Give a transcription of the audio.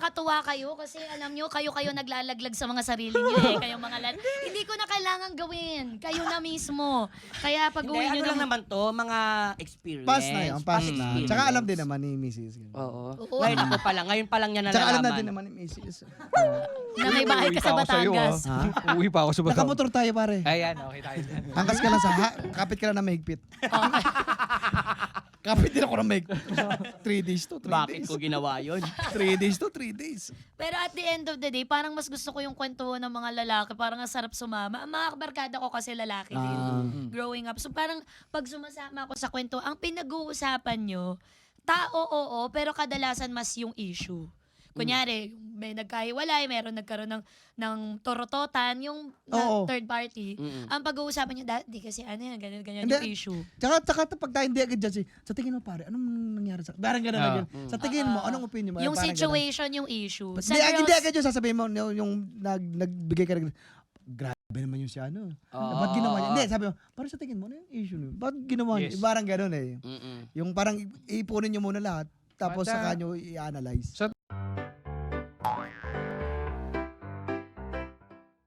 nakakatuwa kayo kasi alam nyo, kayo naglalaglag sa mga sarili nyo eh. Kayong mga hindi ko na kailangan gawin. Kayo na mismo. Kaya pag Hindi, uwi ano nyo lang naman to, mga experience. Pass na yun, pass na. experience. Tsaka alam din naman ni Mrs. Oo. Oo. Ngayon pa lang niya nalalaman. Tsaka alam natin naman ni Mrs. na may bahay ka sa Batangas. Ha? Uwi pa ako sa Batangas. Nakamotor tayo pare. Ayan, okay tayo dyan. Angkas ka lang kapit ka lang na mahigpit. Kapit din ako na mahigpit. 3 days to 3 Bakit days. ko ginawa yun? 3 days to 3 days. Pero at the end of the day, parang mas gusto ko yung kwento ng mga lalaki. Parang ang sarap sumama. Ang mga barkada ko kasi lalaki din. Growing up. So parang pag sumasama ako sa kwento, ang pinag-uusapan nyo, tao oo, pero kadalasan mas yung issue. Kunyari, may nagkahiwalay, meron nagkaroon ng torototan, yung Oo. third party. Ang pag-uusapan nyo, di kasi ano yan, ganyan Hindi. yung issue. Tsaka pag tayo hindi agad dyan, sa tingin mo pare, anong nangyari sa... Parang gano'n na gano'n. Sa tingin mo, anong opinion mo? Yung Parang situation, yung issue. Hindi, hindi agad yun sasabihin mo, yung nagbigay ka rin, grabe naman yung si ano. Ba't ginawa niya? Hindi, sabi mo, parang sa tingin mo, ano yung issue niyo? Ba't ginawa niya? Yes. Parang gano'n eh. Yung parang ipunin niyo muna lahat, tapos Bata. saka nyo i-analyze. Sa